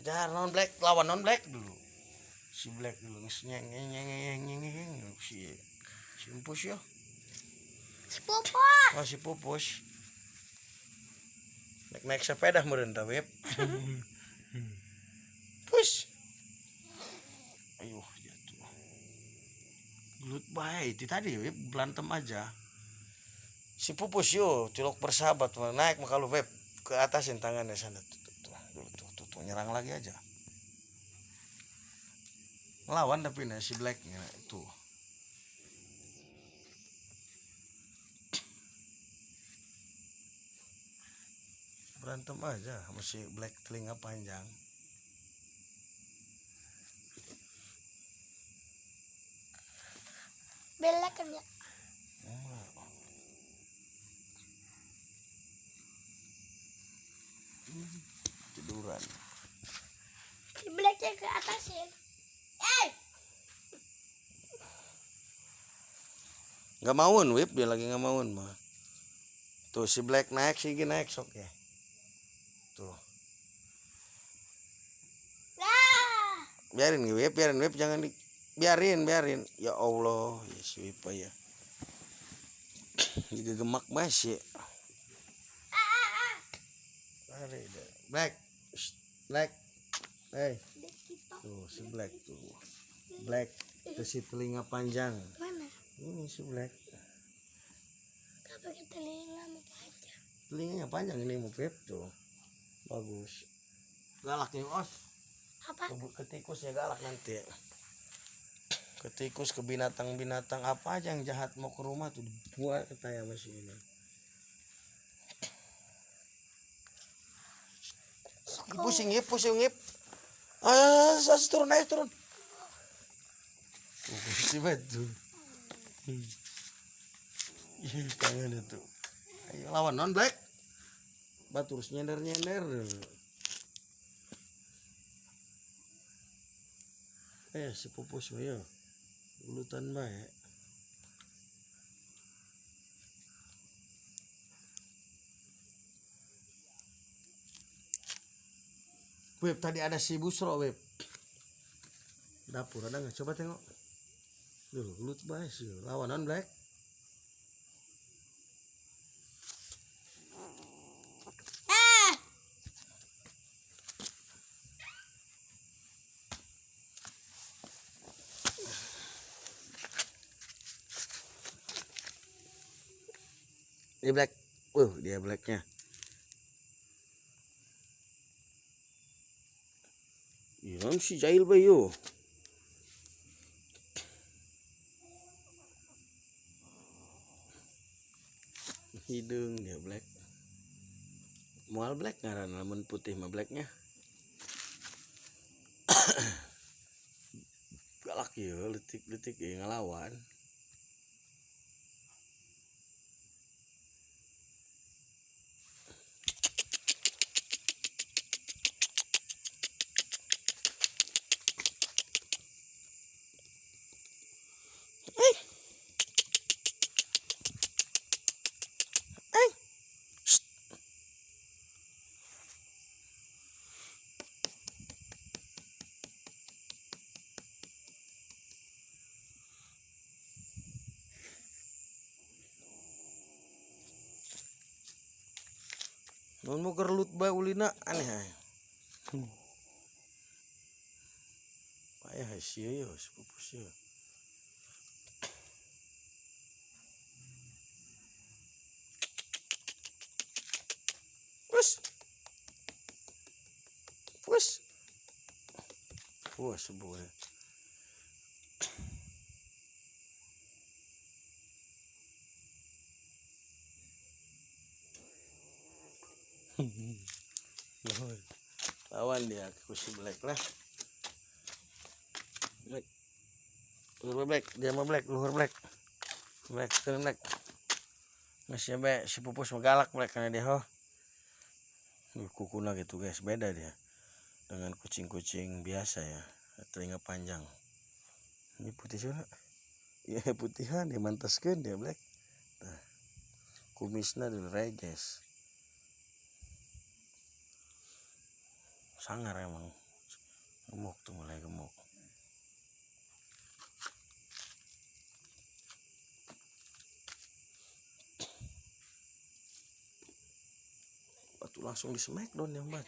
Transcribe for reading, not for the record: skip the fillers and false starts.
Hajar non black, lawan non black dulu. Si black dulu nyeng si Pupus yo. Si Pupus. Oh si Pupus. Naik sepeda meureun tah web. Push. Ayo jatuh. Gelut bae itu tadi web berantem aja. Si Pupus yo, cilok bersahabat naik maka lu web ke atasin tangannya sana tuh nyerang lagi aja. Ngelawan tapi nih si Blacknya itu. Berantem aja sama si Black telinga panjang. Belek kan ya. Tiduran. Si Blacknya ke atasin. Gak mauin Wip, dia lagi gak mauin mah. Tuh si Black naik, si Igi naik sok ya. Tuh. Nah. Biarin Wip, jangan biarin. Ya Allah, ya si Wip ya. Juga gemak masih. Black. Hey. Tuh si Black tuh. Black itu si telinga panjang. Mana? Ini si Black. Kenapa ke telinga mau panjang? Telinganya panjang ini mau Pep tuh. Bagus. Galak nih Os. Apa? Ke tikusnya galak nanti. Ke tikus, ke binatang-binatang apa aja yang jahat mau ke rumah tuh dibuat katanya masih ini. Pusing ngip. Turun. Si batu. Ih, tangannya tuh. Ayo lawan non Black. Batu terus nyender. Si Pupus mah yo. Ulutan bae. Web tadi ada si Busro Web. Dapur ada nggak? Coba tengok. Dulu gelut bae sih. Lawan non Black. Ini Black. Dia Blacknya. Ini si jahil bayo. Hidung dia Black. Mual Black ngaran lamun putih mah Blacknya. Galak ya, letik ya ngelawan. Non mau gerlut ba ulina aneh ay. Payah sih yo Pupus yo. Pus. Puas sebuah. Lawan dia si Black lah. Black, dia mah Black, luhur Black. Black. Masih be si Pupus menggalak Black karena dia kukuna gitu guys, beda dia dengan kucing-kucing biasa ya, telinga panjang. Ini putih juga. Ya putihan dia mantaskeun dia Black. Nah, kumisna dulu reges. Sangar emang Gemuk tuh, mulai gemuk. Batu langsung di smackdown yang bat.